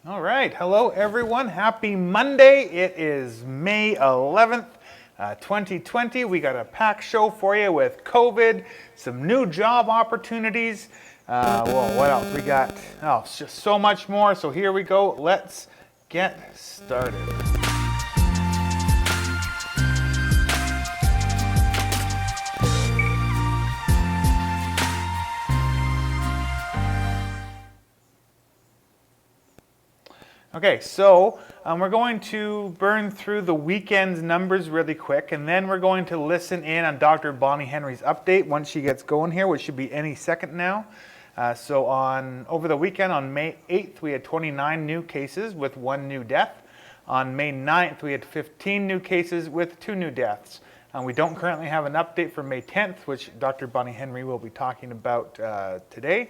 All right, hello everyone. Happy Monday. It is May 11th, 2020. We got a packed show for you with COVID, some new job opportunities. What else? We got, it's just so much more. So here we go. Let's get started. Okay, so we're going to burn through the weekend's numbers really quick, and then we're going to listen in on Dr. Bonnie Henry's update once she gets going here, which should be any second now. Over the weekend on May 8th, we had 29 new cases with 1 new death. On May 9th, we had 15 new cases with 2 new deaths. We don't currently have an update for May 10th, which Dr. Bonnie Henry will be talking about today.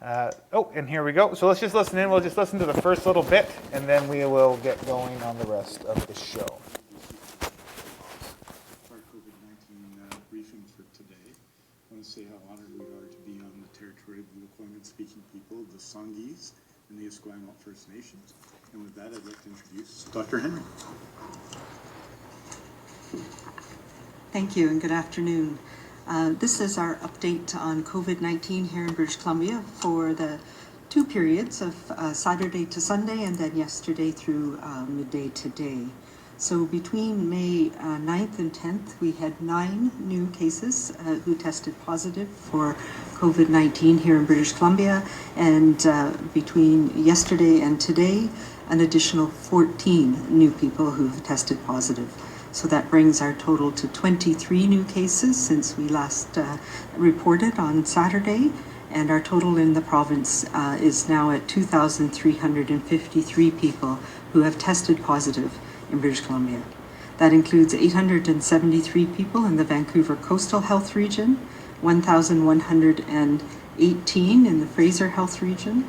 And here we go. So let's just listen in. We'll just listen to the first little bit, and then we will get going on the rest of the show. Our COVID-19 briefing for today. I want to say how honored we are to be on the territory of the Lekwungen-speaking people, the Songhees, and the Esquimalt First Nations. And with that, I'd like to introduce Dr. Henry. Thank you, and good afternoon. This is our update on COVID-19 here in British Columbia for the 2 periods of Saturday to Sunday and then yesterday through midday today. So between May 9th and 10th, we had 9 new cases who tested positive for COVID-19 here in British Columbia, and between yesterday and today, an additional 14 new people who've tested positive. So that brings our total to 23 new cases since we last reported on Saturday, and our total in the province is now at 2,353 people who have tested positive in British Columbia. That includes 873 people in the Vancouver Coastal Health Region, 1,118 in the Fraser Health Region,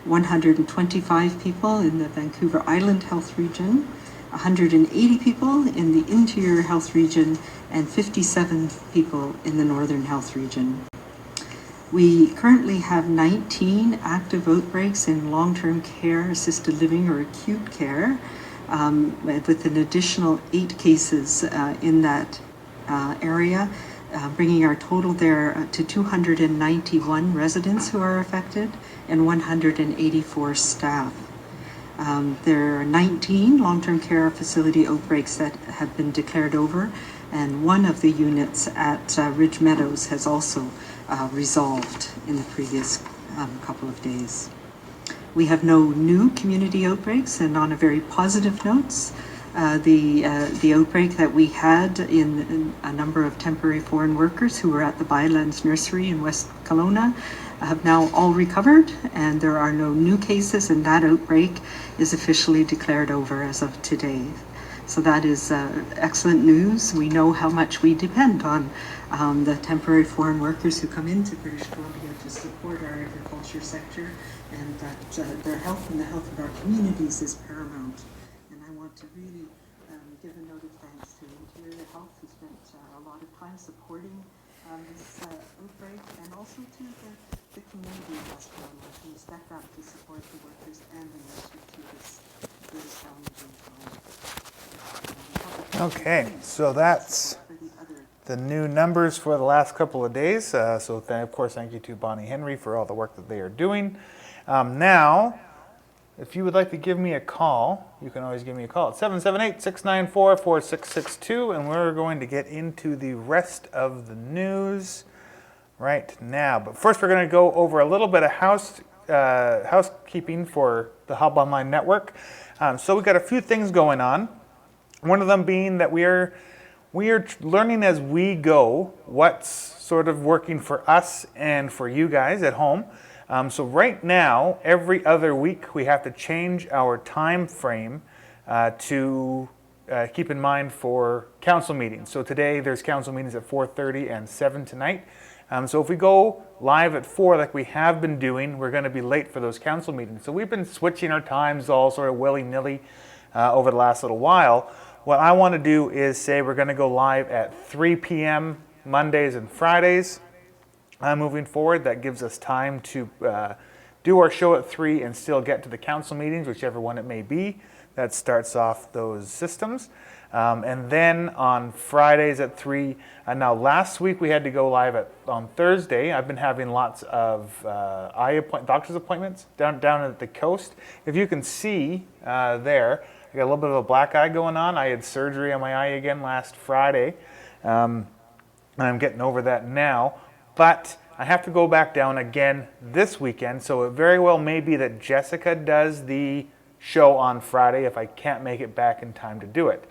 125 people in the Vancouver Island Health Region, 180 people in the Interior Health Region, and 57 people in the Northern Health Region. We currently have 19 active outbreaks in long-term care, assisted living, or acute care, with an additional 8 cases in that area, bringing our total there to 291 residents who are affected and 184 staff. There are 19 long-term care facility outbreaks that have been declared over, and one of the units at Ridge Meadows has also resolved in the previous couple of days. We have no new community outbreaks, and on a very positive notes, the outbreak that we had in a number of temporary foreign workers who were at the Bylands Nursery in West Kelowna have now all recovered, and there are no new cases, and that outbreak is officially declared over as of today. So that is excellent news. We know how much we depend on the temporary foreign workers who come into British Columbia to support our agriculture sector, and that their health and the health of our communities is paramount. And I want to really give a note of thanks to Interior Health, who spent a lot of time supporting this outbreak, and also to the community in West Kelowna, who stepped up to support the workers and the nursery through this really challenging time. Okay, so that's the new numbers for the last couple of days. Of course, thank you to Bonnie Henry for all the work that they are doing. Now, if you would like to give me a call, you can always give me a call at 778-694-4662, and we're going to get into the rest of the news right now. But first, we're going to go over a little bit of housekeeping for the Hub Online Network. So we've got a few things going on. One of them being that we are learning as we go what's sort of working for us and for you guys at home. So right now, every other week, we have to change our time frame to keep in mind for council meetings. So today, there's council meetings at 4:30 and 7 tonight. So if we go live at 4 like we have been doing, we're going to be late for those council meetings. So we've been switching our times all sort of willy-nilly over the last little while. What I want to do is say we're going to go live at 3 p.m. Mondays and Fridays. Moving forward, that gives us time to do our show at 3 and still get to the council meetings, whichever one it may be. That starts off those systems. And then on Fridays at 3, and now last week we had to go live on Thursday. I've been having lots of doctor's appointments down at the coast. If you can see there, I got a little bit of a black eye going on. I had surgery on my eye again last Friday. And I'm getting over that now. But I have to go back down again this weekend, so it very well may be that Jessica does the show on Friday if I can't make it back in time to do it.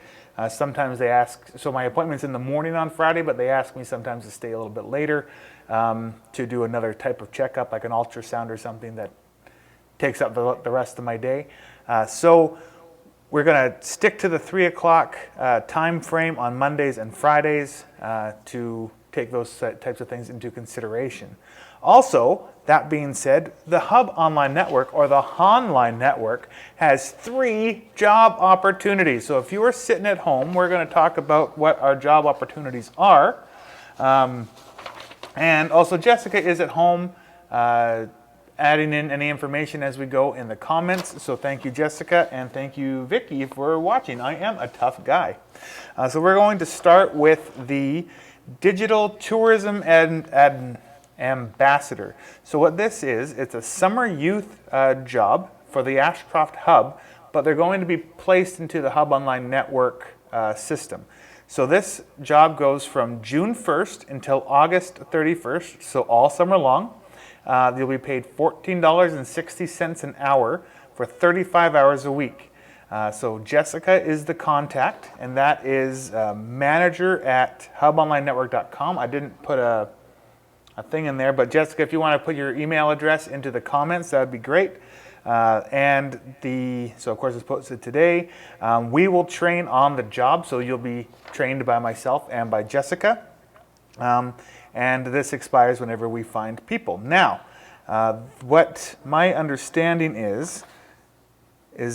Sometimes they ask, so my appointment's in the morning on Friday, but they ask me sometimes to stay a little bit later to do another type of checkup, like an ultrasound or something that takes up the rest of my day. So we're going to stick to the 3 o'clock time frame on Mondays and Fridays to take those types of things into consideration. Also, that being said, the Hub Online Network, or the Honline Network, has 3 job opportunities. So if you are sitting at home, we're going to talk about what our job opportunities are. And also Jessica is at home adding in any information as we go in the comments. So thank you, Jessica, and thank you, Vicky, for watching. I am a tough guy. So we're going to start with the Digital Tourism and Ambassador. So what this is, it's a summer youth job for the Ashcroft Hub, but they're going to be placed into the Hub Online Network system. So this job goes from June 1st until August 31st, so all summer long. You'll be paid $14.60 an hour for 35 hours a week. So Jessica is the contact, and that is manager at hubonlinenetwork.com. I didn't put a thing in there, but Jessica, if you want to put your email address into the comments, that would be great. So of course it's posted today. We will train on the job, so you'll be trained by myself and by Jessica. And this expires whenever we find people. Now, what my understanding is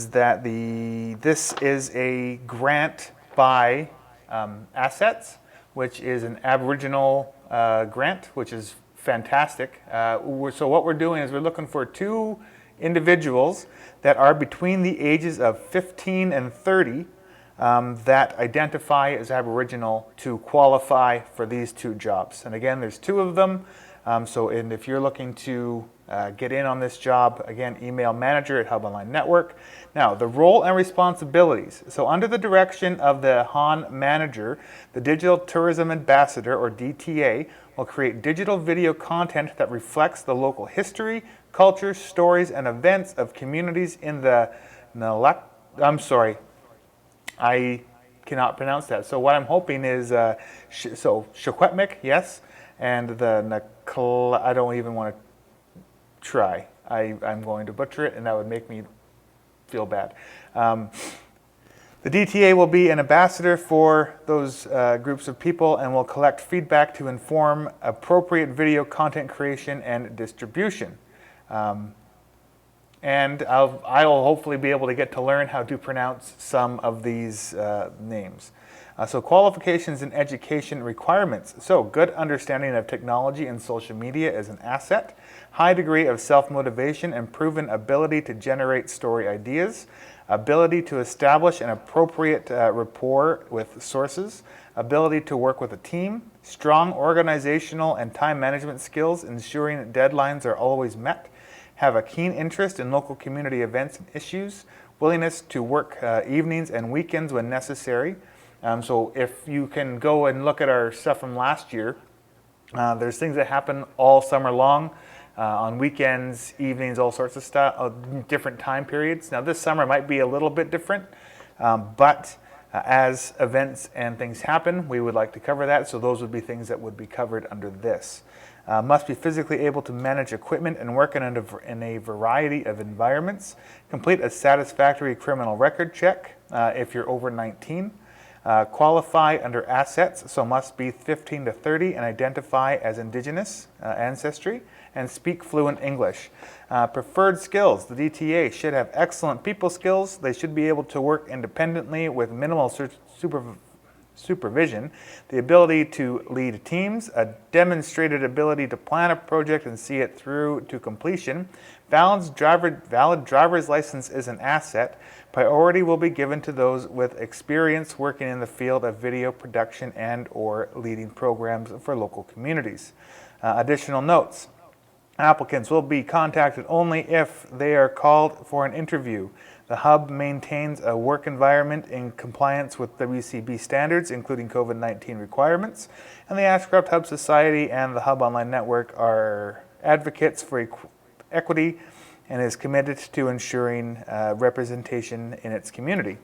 that this is a grant by Assets, which is an Aboriginal grant, which is fantastic. So what we're doing is we're looking for 2 individuals that are between the ages of 15 and 30 that identify as Aboriginal to qualify for these 2 jobs. And again, there's 2 of them. And if you're looking to get in on this job, again, email manager at Hub Online Network. Now, the role and responsibilities. So under the direction of the HON manager, the Digital Tourism Ambassador, or DTA, will create digital video content that reflects the local history, culture, stories, and events of communities in the I cannot pronounce that. So what I'm hoping is, Secwepemc, yes, and the I don't even want to try. I'm going to butcher it, and that would make me feel bad. The DTA will be an ambassador for those groups of people and will collect feedback to inform appropriate video content creation and distribution. And I'll hopefully be able to get to learn how to pronounce some of these names. So qualifications and education requirements. So good understanding of technology and social media is an asset. High degree of self-motivation and proven ability to generate story ideas. Ability to establish an appropriate rapport with sources. Ability to work with a team. Strong organizational and time management skills, ensuring that deadlines are always met. Have a keen interest in local community events and issues. Willingness to work evenings and weekends when necessary. So if you can go and look at our stuff from last year, there's things that happen all summer long, on weekends, evenings, all sorts of stuff, different time periods. Now this summer might be a little bit different, but as events and things happen, we would like to cover that. So those would be things that would be covered under this. Must be physically able to manage equipment and work in a variety of environments. Complete a satisfactory criminal record check if you're over 19. Qualify under assets, so must be 15 to 30 and identify as Indigenous ancestry and speak fluent English. Preferred skills, the DTA should have excellent people skills. They should be able to work independently with minimal supervision, the ability to lead teams, a demonstrated ability to plan a project and see it through to completion. Valid driver's license is an asset. Priority will be given to those with experience working in the field of video production and or leading programs for local communities. Additional notes. Applicants will be contacted only if they are called for an interview. The Hub maintains a work environment in compliance with WCB standards, including COVID-19 requirements, and the Ashcroft Hub Society and the Hub Online Network are advocates for equity and is committed to ensuring representation in its community.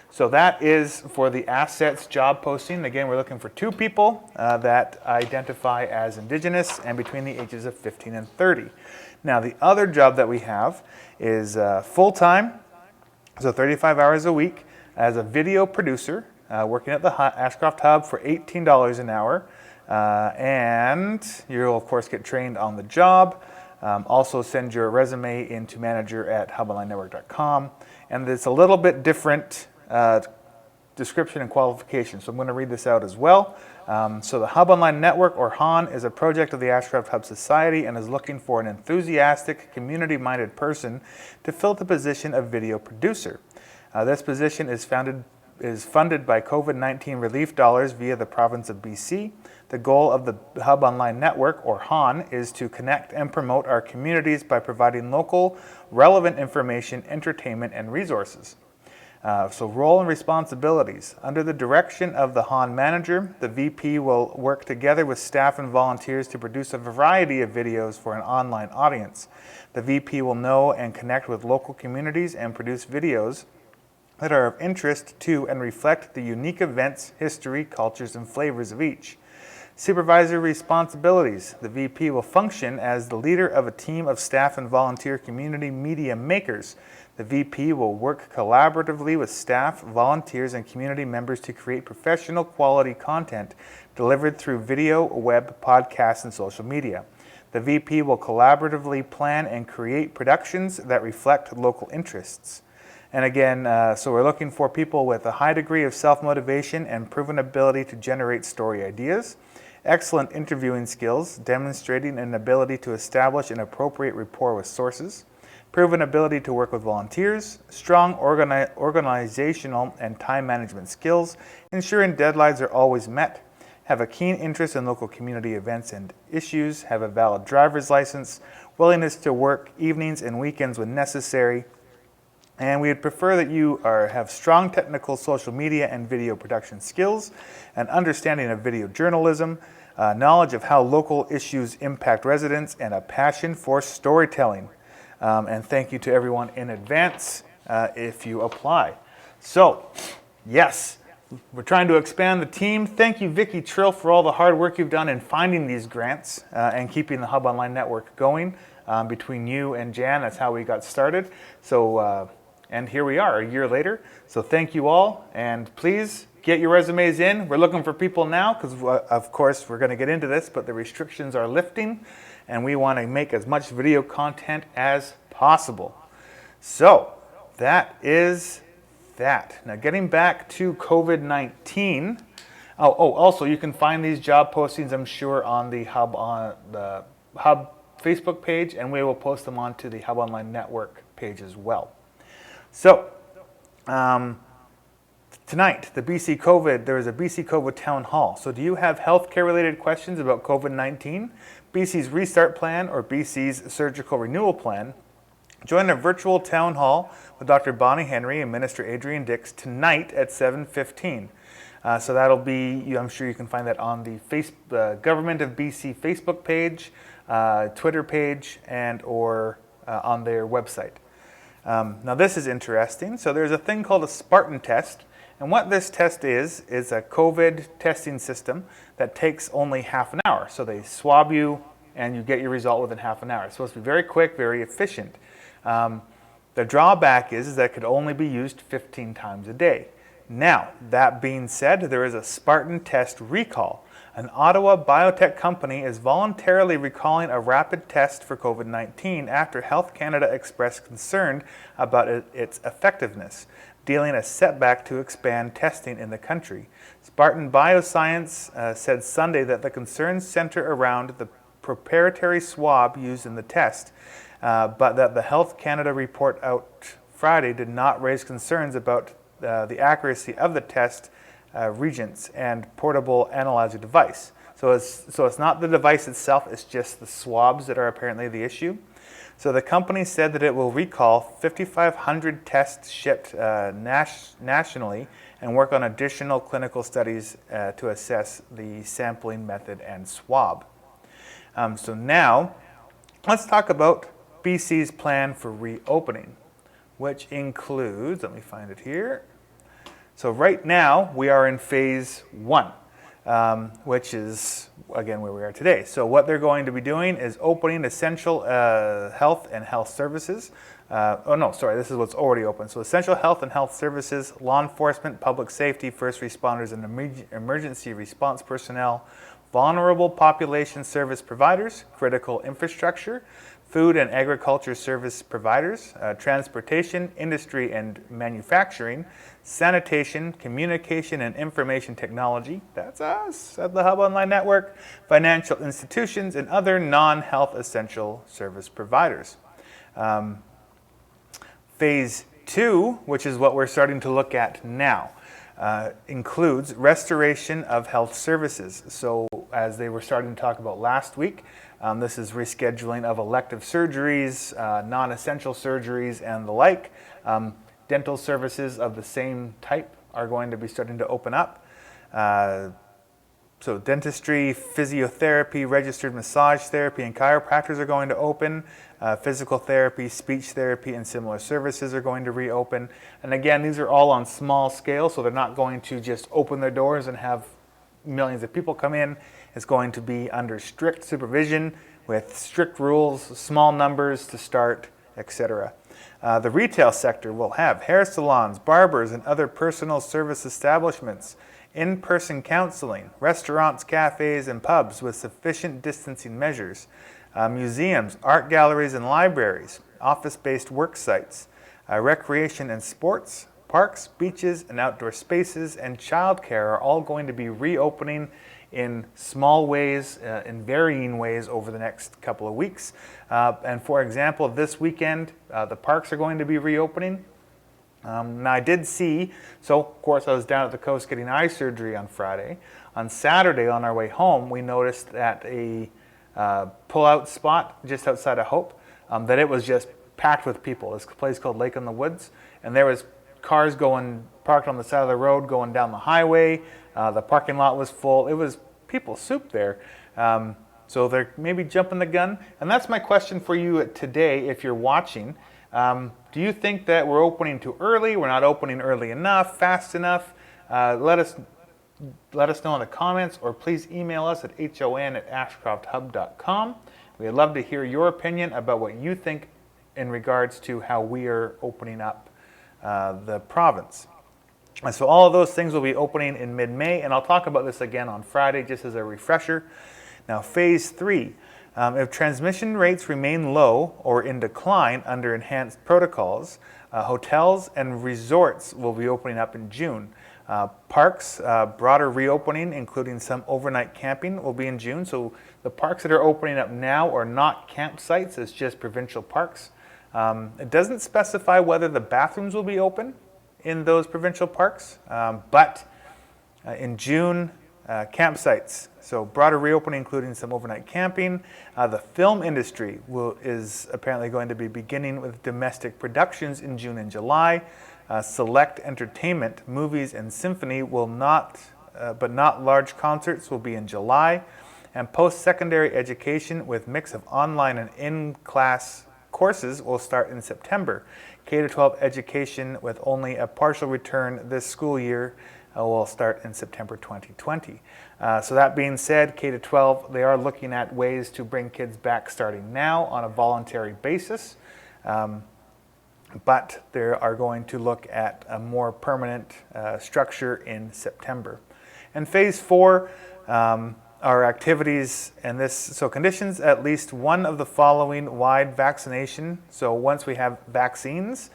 So that is for the assets job posting. Again, we're looking for 2 people that identify as Indigenous and between the ages of 15 and 30. Now, the other job that we have is full-time, so 35 hours a week, as a video producer, working at the Ashcroft Hub for $18 an hour. And you'll, of course, get trained on the job. Also send your resume into manager@hubonlinenetwork.com. And it's a little bit different description and qualification. So I'm going to read this out as well. So the Hub Online Network, or HON, is a project of the Ashcroft Hub Society and is looking for an enthusiastic, community-minded person to fill the position of video producer. This position is funded by COVID-19 relief dollars via the province of BC. The goal of the Hub Online Network, or HON, is to connect and promote our communities by providing local, relevant information, entertainment, and resources. So role and responsibilities. Under the direction of the HON manager, the VP will work together with staff and volunteers to produce a variety of videos for an online audience. The VP will know and connect with local communities and produce videos that are of interest to and reflect the unique events, history, cultures, and flavors of each. Supervisor responsibilities. The VP will function as the leader of a team of staff and volunteer community media makers. The VP will work collaboratively with staff, volunteers, and community members to create professional quality content delivered through video, web, podcasts, and social media. The VP will collaboratively plan and create productions that reflect local interests. And again, so we're looking for people with a high degree of self-motivation and proven ability to generate story ideas, excellent interviewing skills, demonstrating an ability to establish an appropriate rapport with sources, proven ability to work with volunteers, strong organizational and time management skills, ensuring deadlines are always met, have a keen interest in local community events and issues, have a valid driver's license, willingness to work evenings and weekends when necessary, and we would prefer that you have strong technical social media and video production skills, an understanding of video journalism, knowledge of how local issues impact residents, and a passion for storytelling. And thank you to everyone in advance if you apply. So, yes, we're trying to expand the team. Thank you, Vicki Trill, for all the hard work you've done in finding these grants and keeping the Hub Online Network going. Between you and Jan, that's how we got started. So, and here we are a year later. So thank you all, and please get your resumes in. We're looking for people now because, of course, we're going to get into this, but the restrictions are lifting, and we want to make as much video content as possible. So that is that. Now getting back to COVID-19. Also you can find these job postings, I'm sure, on the Hub Facebook page, and we will post them onto the Hub Online Network page as well. So, tonight, there is a BC COVID Town Hall. So do you have healthcare related questions about COVID-19, BC's Restart Plan, or BC's Surgical Renewal Plan? Join a virtual town hall with Dr. Bonnie Henry and Minister Adrian Dix tonight at 7:15. So that'll be, I'm sure you can find that on the Government of BC Facebook page, Twitter page, and or on their website. Now this is interesting. So there's a thing called a Spartan test, and what this test is a COVID testing system that takes only half an hour. So they swab you and you get your result within half an hour. It's supposed to be very quick, very efficient. The drawback is that it could only be used 15 times a day. Now, that being said, there is a Spartan test recall. An Ottawa biotech company is voluntarily recalling a rapid test for COVID-19 after Health Canada expressed concern about its effectiveness. dealing a setback to expand testing in the country. Spartan Bioscience said Sunday that the concerns center around the proprietary swab used in the test, but that the Health Canada report out Friday did not raise concerns about the accuracy of the test reagents and portable analyzer device. So it's not the device itself, it's just the swabs that are apparently the issue. So the company said that it will recall 5,500 tests shipped nationally and work on additional clinical studies to assess the sampling method and swab. So now, let's talk about BC's plan for reopening, which includes, let me find it here. So right now, we are in phase 1. Which is, again, where we are today. So what they're going to be doing is opening essential health and health services. This is what's already open. So essential health and health services, law enforcement, public safety, first responders, and emergency response personnel, vulnerable population service providers, critical infrastructure, food and agriculture service providers, transportation, industry and manufacturing, sanitation, communication and information technology, that's us at the Hub Online Network, financial institutions, and other non-health essential service providers. Phase 2, which is what we're starting to look at now, includes restoration of health services. So as they were starting to talk about last week, this is rescheduling of elective surgeries, non-essential surgeries, and the like. Dental services of the same type are going to be starting to open up. So dentistry, physiotherapy, registered massage therapy, and chiropractors are going to open. Physical therapy, speech therapy, and similar services are going to reopen. And again, these are all on small scale, so they're not going to just open their doors and have millions of people come in. It's going to be under strict supervision with strict rules, small numbers to start, etc. The retail sector will have hair salons, barbers, and other personal service establishments, in-person counseling, restaurants, cafes, and pubs with sufficient distancing measures, museums, art galleries, and libraries, office-based work sites, recreation and sports, parks, beaches, and outdoor spaces, and childcare are all going to be reopening in small ways, in varying ways over the next couple of weeks. And for example, this weekend, the parks are going to be reopening. Now I did see, so of course I was down at the coast getting eye surgery on Friday. On Saturday on our way home, we noticed at a pull-out spot just outside of Hope, that it was just packed with people. It's a place called Lake in the Woods, and there was cars parked on the side of the road going down the highway. The parking lot was full. It was people soup there. So they're maybe jumping the gun. And that's my question for you today if you're watching. Do you think that we're opening too early? We're not opening early enough, fast enough? Let us know in the comments, or please email us at hon@ashcrofthub.com. We'd love to hear your opinion about what you think in regards to how we are opening up the province. And so all of those things will be opening in mid-May, and I'll talk about this again on Friday just as a refresher. Now, phase 3, if transmission rates remain low or in decline under enhanced protocols, hotels and resorts will be opening up in June. Parks, broader reopening, including some overnight camping, will be in June. So the parks that are opening up now are not campsites, it's just provincial parks. It doesn't specify whether the bathrooms will be open in those provincial parks, but in June, campsites. So broader reopening, including some overnight camping. The film industry is apparently going to be beginning with domestic productions in June and July. Select entertainment, movies, and symphony will not, but not large concerts, will be in July. And post-secondary education with mix of online and in-class courses will start in September. K-12 education with only a partial return this school year will start in September 2020. So that being said, K-12, they are looking at ways to bring kids back starting now on a voluntary basis. But they are going to look at a more permanent structure in September. And phase 4 are activities, and so conditions at least one of the following wide vaccination. So once we have vaccines,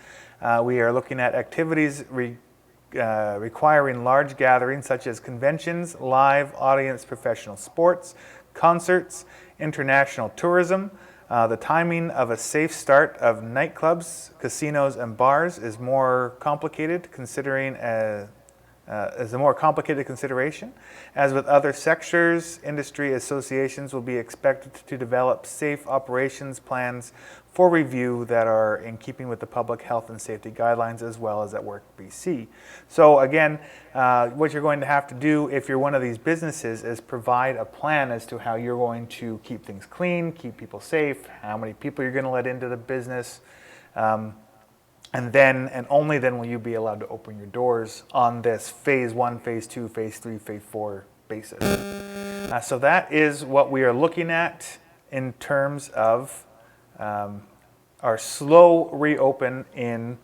We are looking at activities requiring large gatherings such as conventions, live audience professional sports, concerts, international tourism. The timing of a safe start of nightclubs, casinos, and bars is more complicated, is a more complicated consideration. As with other sectors, industry associations will be expected to develop safe operations plans for review that are in keeping with the public health and safety guidelines as well as at Work BC. So again, what you're going to have to do if you're one of these businesses is provide a plan as to how you're going to keep things clean, keep people safe, how many people you're going to let into the business. And then, and only then, will you be allowed to open your doors on this phase 1, phase 2, phase 3, phase 4 basis. So that is what we are looking at in terms of our slow reopen in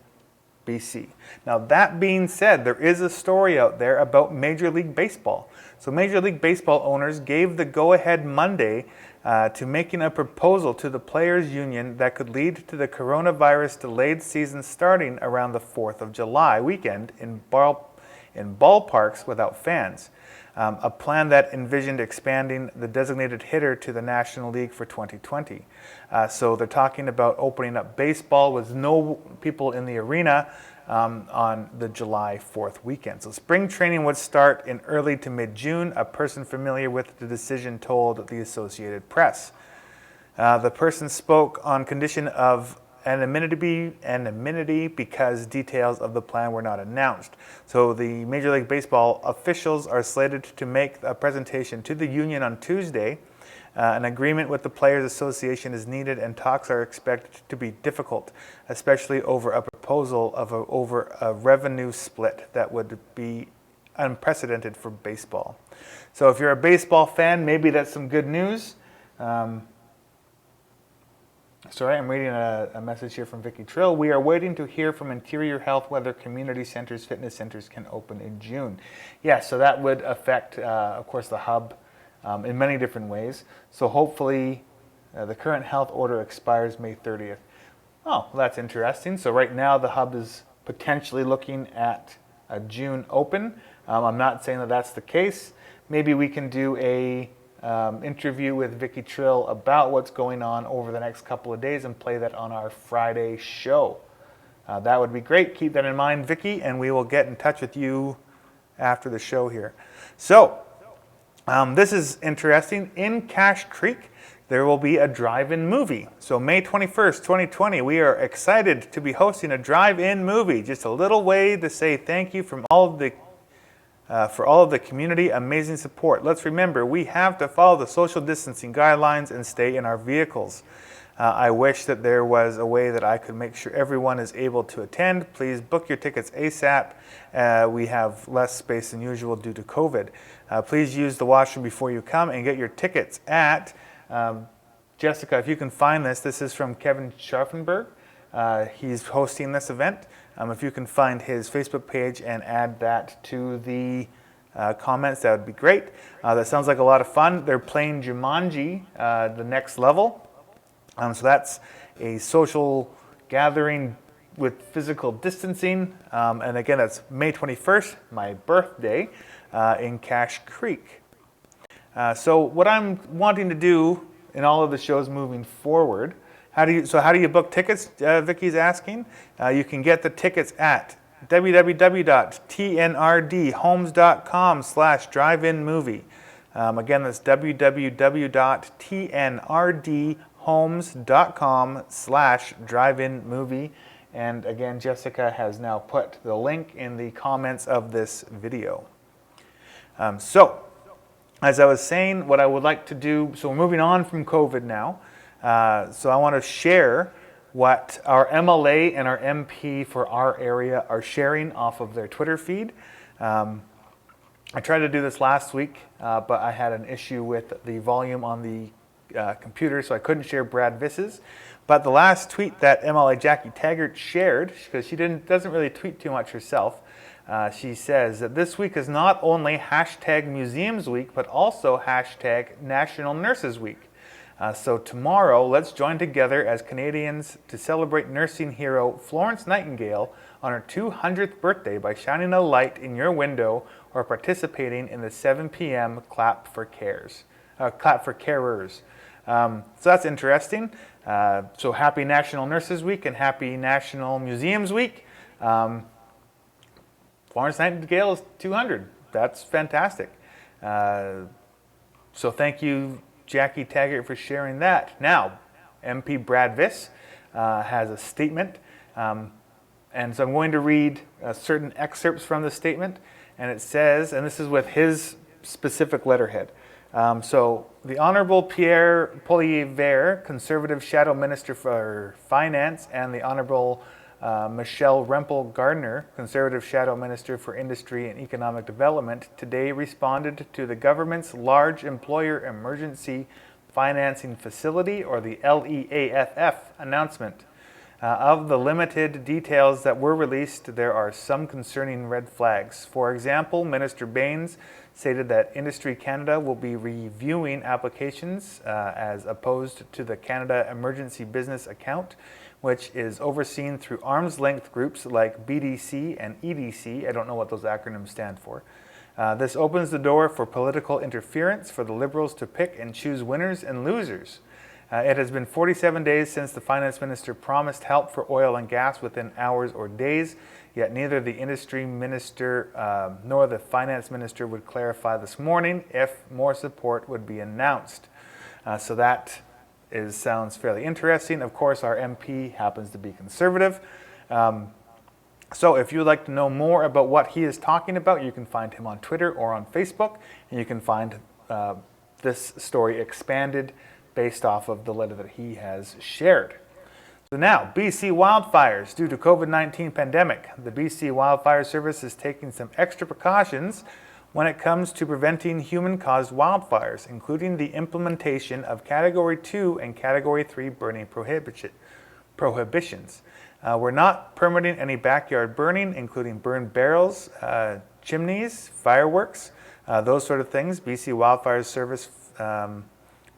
BC. Now that being said, there is a story out there about Major League Baseball. So Major League Baseball owners gave the go-ahead Monday to making a proposal to the Players Union that could lead to the coronavirus delayed season starting around the 4th of July weekend in ballparks without fans. A plan that envisioned expanding the designated hitter to the National League for 2020. So they're talking about opening up baseball with no people in the arena on the July 4th weekend. So spring training would start in early to mid-June. A person familiar with the decision told the Associated Press. The person spoke on condition of anonymity because details of the plan were not announced. So the Major League Baseball officials are slated to make a presentation to the union on Tuesday. An agreement with the Players Association is needed and talks are expected to be difficult, especially over a proposal of over a revenue split that would be unprecedented for baseball. So if you're a baseball fan, maybe that's some good news. Sorry, I'm reading a message here from Vicky Trill. We are waiting to hear from Interior Health whether community centers, fitness centers can open in June. Yeah, so that would affect, of course, the hub in many different ways. So hopefully the current health order expires May 30th. Oh, well, that's interesting. So right now the hub is potentially looking at a June open. I'm not saying that that's the case. Maybe we can do a interview with Vicky Trill about what's going on over the next couple of days and play that on our Friday show. That would be great. Keep that in mind, Vicky, and we will get in touch with you after the show here. So, this is interesting. In Cache Creek, there will be a drive-in movie. So May 21st, 2020, we are excited to be hosting a drive-in movie. Just a little way to say thank you from all of the for all of the community amazing support. Let's remember, we have to follow the social distancing guidelines and stay in our vehicles. I wish that there was a way that I could make sure everyone is able to attend. Please book your tickets ASAP. We have less space than usual due to COVID. Please use the washroom before you come and get your tickets at, Jessica, if you can find this is from Kevin Scharfenberg. He's hosting this event. If you can find his Facebook page and add that to the comments, that would be great. That sounds like a lot of fun. They're playing Jumanji, the next level. So that's a social gathering with physical distancing. And again, that's May 21st, my birthday, in Cache Creek. So what I'm wanting to do in all of the shows moving forward, how do you book tickets? Vicky's asking. You can get the tickets at www.tnrdhomes.com/drive-in-movie. Again, that's www.tnrdhomes.com/drive-in-movie. And again, Jessica has now put the link in the comments of this video. So, as I was saying, what I would like to do, so we're moving on from COVID now. So I want to share what our MLA and our MP for our area are sharing off of their Twitter feed. I tried to do this last week, but I had an issue with the volume on the computer, so I couldn't share Brad Viss's. But the last tweet that MLA Jackie Taggart shared, because she doesn't really tweet too much herself, she says that this week is not only #Museums Week, but also #National Nurses Week. So tomorrow, let's join together as Canadians to celebrate nursing hero Florence Nightingale on her 200th birthday by shining a light in your window or participating in the 7 p.m. Clap for Carers. So that's interesting. So happy National Nurses Week and happy National Museums Week. Florence Nightingale is 200. That's fantastic. So thank you, Jackie Taggart, for sharing that. Now, MP Brad Viss has a statement, and so I'm going to read certain excerpts from the statement, and it says, and this is with his specific letterhead. So the Honourable Pierre Poilievre, Conservative Shadow Minister for Finance, and the Honourable Michelle Rempel-Gardner, Conservative Shadow Minister for Industry and Economic Development, today responded to the government's Large Employer Emergency Financing Facility, or the LEAFF, announcement. Of the limited details that were released, there are some concerning red flags. For example, Minister Baines stated that Industry Canada will be reviewing applications as opposed to the Canada Emergency Business Account, which is overseen through arm's length groups like BDC and EDC. I don't know what those acronyms stand for. This opens the door for political interference for the Liberals to pick and choose winners and losers. It has been 47 days since the Finance Minister promised help for oil and gas within hours or days, yet neither the Industry Minister nor the Finance Minister would clarify this morning if more support would be announced. So that sounds fairly interesting. Of course, our MP happens to be Conservative. So if you would like to know more about what he is talking about, you can find him on Twitter or on Facebook, and you can find this story expanded based off of the letter that he has shared. So now, BC wildfires. Due to COVID-19 pandemic, the BC Wildfire Service is taking some extra precautions when it comes to preventing human-caused wildfires, including the implementation of Category 2 and Category 3 burning prohibitions. We're not permitting any backyard burning, including burned barrels, chimneys, fireworks, those sort of things. BC Wildfire Service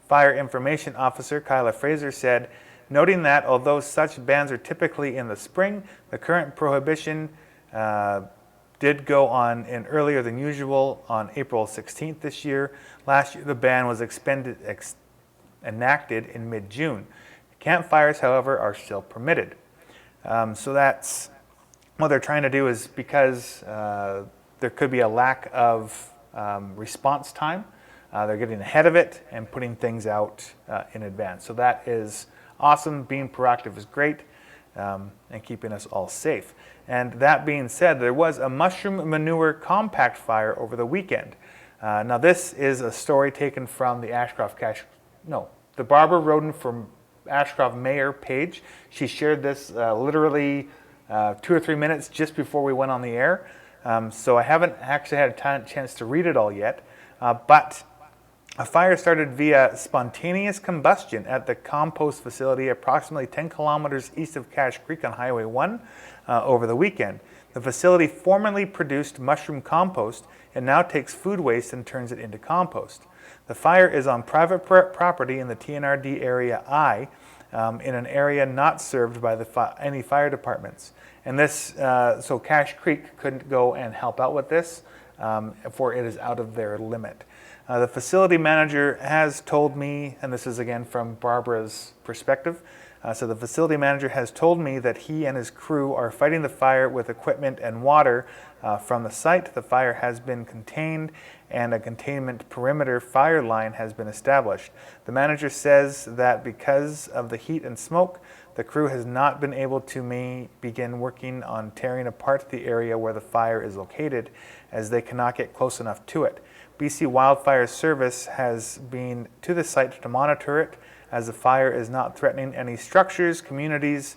Fire Information Officer Kyla Fraser said, noting that although such bans are typically in the spring, the current prohibition did go on in earlier than usual on April 16th this year. Last year, the ban was enacted in mid-June. Campfires, however, are still permitted. So that's what they're trying to do, is because there could be a lack of response time. They're getting ahead of it and putting things out in advance. So that is awesome. Being proactive is great, and keeping us all safe. And that being said, there was a mushroom manure compact fire over the weekend. Now this is a story taken from the the Barbara Roden from Ashcroft Mayor page. She shared this literally 2 or 3 minutes just before we went on the air. So I haven't actually had a chance to read it all yet, but a fire started via spontaneous combustion at the compost facility approximately 10 kilometers east of Cache Creek on Highway 1 over the weekend. The facility formerly produced mushroom compost and now takes food waste and turns it into compost. The fire is on private property in the TNRD Area I, in an area not served by any fire departments. And this, so Cache Creek couldn't go and help out with this, for it is out of their limit. The facility manager has told me, and this is again from Barbara's perspective, so the facility manager has told me that he and his crew are fighting the fire with equipment and water from the site. The fire has been contained and a containment perimeter fire line has been established. The manager says that because of the heat and smoke, the crew has not been able to begin working on tearing apart the area where the fire is located, as they cannot get close enough to it. BC Wildfire Service has been to the site to monitor it, as the fire is not threatening any structures, communities,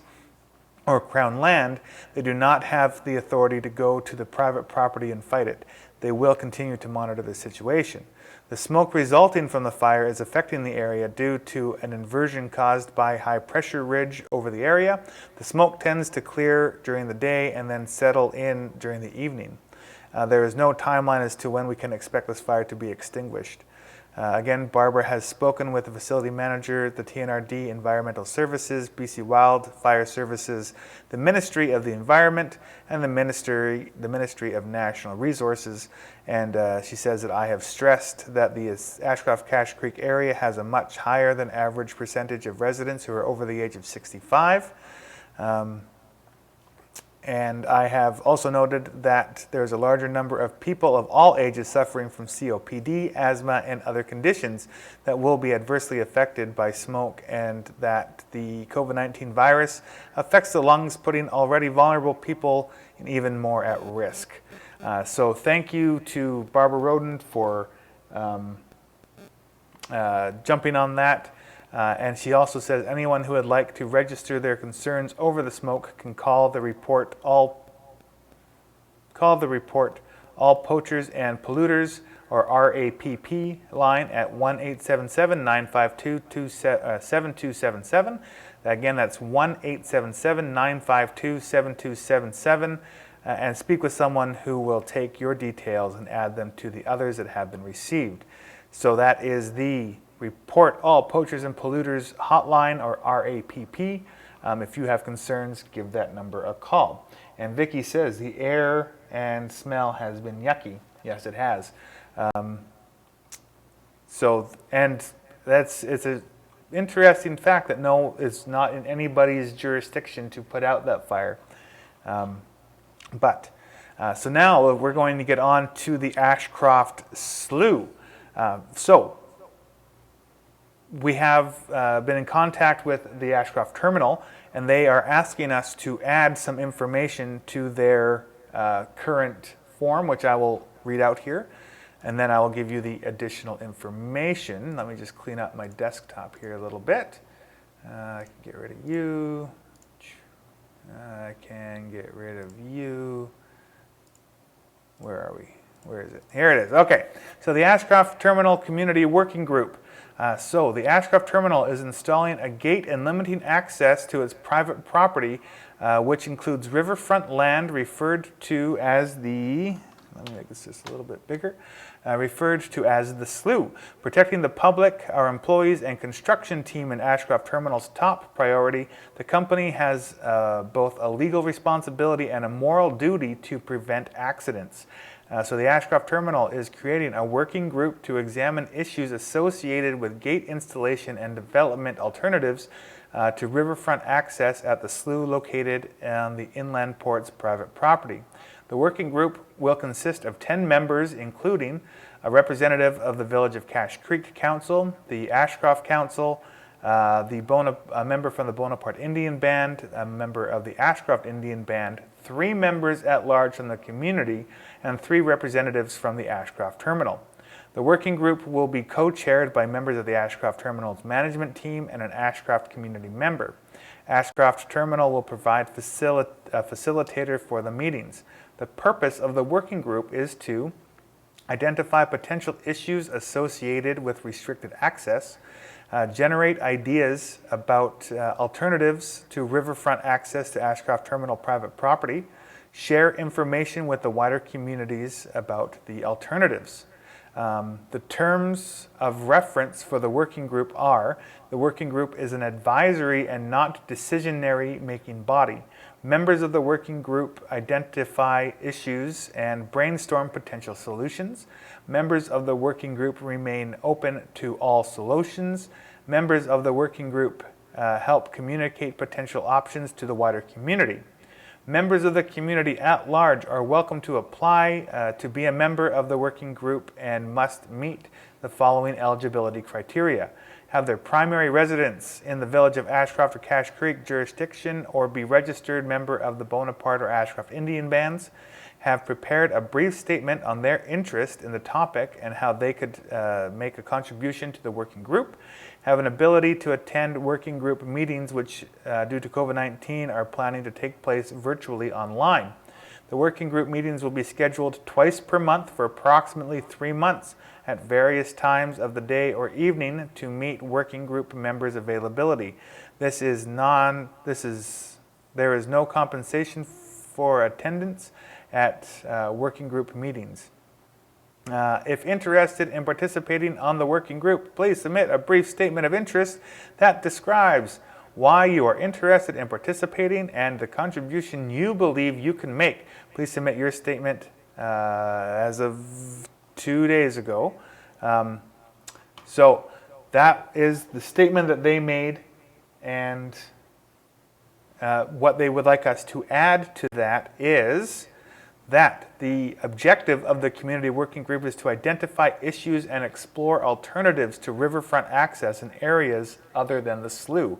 or Crown land. They do not have the authority to go to the private property and fight it. They will continue to monitor the situation. The smoke resulting from the fire is affecting the area due to an inversion caused by high pressure ridge over the area. The smoke tends to clear during the day and then settle in during the evening. There is no timeline as to when we can expect this fire to be extinguished. Again, Barbara has spoken with the facility manager, the TNRD, Environmental Services, BC Wildfire Services, the Ministry of the Environment, and the Ministry of National Resources. And she says that I have stressed that the Ashcroft-Cache Creek area has a much higher than average percentage of residents who are over the age of 65. And I have also noted that there's a larger number of people of all ages suffering from COPD, asthma, and other conditions that will be adversely affected by smoke, and that the COVID-19 virus affects the lungs, putting already vulnerable people even more at risk. So thank you to Barbara Roden for jumping on that. And she also says anyone who would like to register their concerns over the smoke can call the report all poachers and polluters, or RAPP line at 1-877-952-7277. Again, that's 1-877-952-7277, and speak with someone who will take your details and add them to the others that have been received. So that is the Report All Poachers and Polluters hotline, or RAPP. If you have concerns, give that number a call. And Vicky says the air and smell has been yucky. Yes, it has. It's an interesting fact that no, it's not in anybody's jurisdiction to put out that fire. So now we're going to get on to the Ashcroft Slough. We have been in contact with the Ashcroft Terminal, and they are asking us to add some information to their current form, which I will read out here, and then I will give you the additional information. Let me just clean up my desktop here a little bit. I can get rid of you. I can get rid of you. Where are we? Where is it? Here it is. Okay. So the Ashcroft Terminal Community Working Group. So the Ashcroft Terminal is installing a gate and limiting access to its private property, which includes riverfront land referred to as the, let me make this just a little bit bigger, referred to as the Slough. Protecting the public, our employees, and construction team in Ashcroft Terminal's top priority, the company has both a legal responsibility and a moral duty to prevent accidents. So the Ashcroft Terminal is creating a working group to examine issues associated with gate installation and development alternatives to riverfront access at the slough located on the inland port's private property. The working group will consist of 10 members, including a representative of the Village of Cache Creek Council, the Ashcroft Council, a member from the Bonaparte Indian Band, a member of the Ashcroft Indian Band, 3 members at large from the community, and 3 representatives from the Ashcroft Terminal. The working group will be co-chaired by members of the Ashcroft Terminal's management team and an Ashcroft community member. Ashcroft Terminal will provide a facilitator for the meetings. The purpose of the working group is to identify potential issues associated with restricted access, generate ideas about alternatives to riverfront access to Ashcroft Terminal private property, share information with the wider communities about the alternatives. The terms of reference for the working group are: the working group is an advisory and not decisionary making body. Members of the working group identify issues and brainstorm potential solutions. Members of the working group remain open to all solutions. Members of the working group help communicate potential options to the wider community. Members of the community at large are welcome to apply to be a member of the working group and must meet the following eligibility criteria: have their primary residence in the Village of Ashcroft or Cache Creek jurisdiction, or be registered member of the Bonaparte or Ashcroft Indian Bands, have prepared a brief statement on their interest in the topic and how they could make a contribution to the working group, have an ability to attend working group meetings which, due to COVID-19, are planning to take place virtually online. The working group meetings will be scheduled twice per month for approximately 3 months at various times of the day or evening to meet working group members' availability. There is no compensation for attendance at working group meetings. If interested in participating on the working group, please submit a brief statement of interest that describes why you are interested in participating and the contribution you believe you can make. Please submit your statement as of 2 days ago. So that is the statement that they made, and what they would like us to add to that is that the objective of the community working group is to identify issues and explore alternatives to riverfront access in areas other than the slough.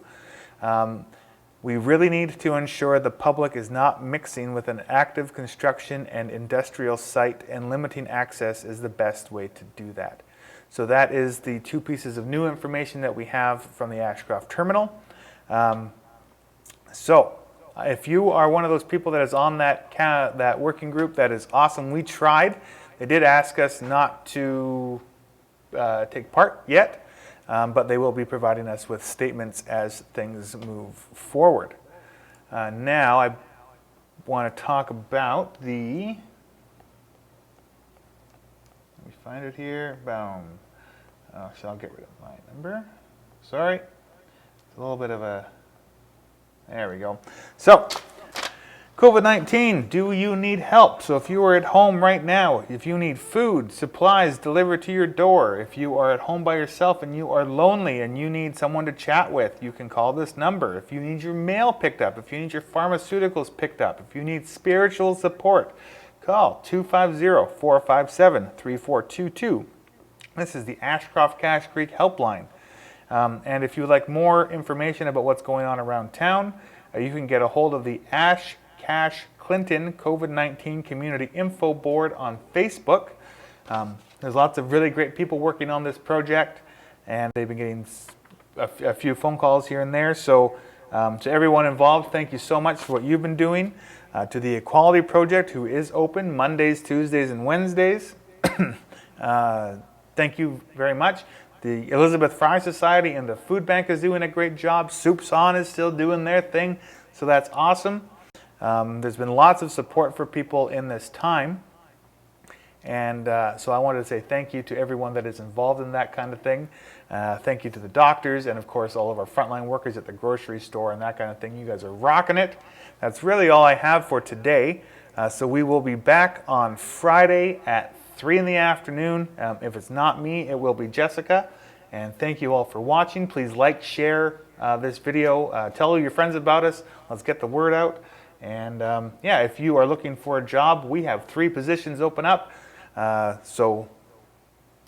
We really need to ensure the public is not mixing with an active construction and industrial site, and limiting access is the best way to do that. So that is the 2 pieces of new information that we have from the Ashcroft Terminal. If you are one of those people that is on that working group, that is awesome. We tried. They did ask us not to take part yet, but they will be providing us with statements as things move forward. Now I want to talk about the, let me find it here, boom. So I'll get rid of my number. Sorry, it's a little bit of a, there we go. So, COVID-19, do you need help? So if you are at home right now, if you need food, supplies delivered to your door, if you are at home by yourself and you are lonely and you need someone to chat with, you can call this number. If you need your mail picked up, if you need your pharmaceuticals picked up, if you need spiritual support, call 250-457-3422. This is the Ashcroft Cache Creek Helpline. And if you would like more information about what's going on around town, you can get a hold of the Ash Cache Clinton COVID-19 Community Info Board on Facebook. There's lots of really great people working on this project, and they've been getting a few phone calls here and there. So to everyone involved, thank you so much for what you've been doing. To the Equality Project, who is open Mondays, Tuesdays, and Wednesdays, thank you very much. The Elizabeth Fry Society and the Food Bank is doing a great job. Soups On is still doing their thing, so that's awesome. There's been lots of support for people in this time, and so I wanted to say thank you to everyone that is involved in that kind of thing. Thank you to the doctors and, of course, all of our frontline workers at the grocery store and that kind of thing. You guys are rocking it. That's really all I have for today. So we will be back on Friday at 3 in the afternoon. If it's not me, it will be Jessica. And thank you all for watching. Please like, share this video. Tell your friends about us. Let's get the word out. And yeah, if you are looking for a job, we have 3 positions open up. So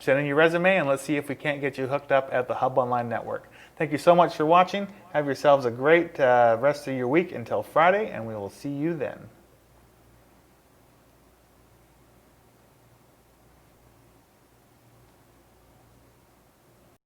send in your resume and let's see if we can't get you hooked up at the Hub Online Network. Thank you so much for watching. Have yourselves a great rest of your week until Friday, and we will see you then.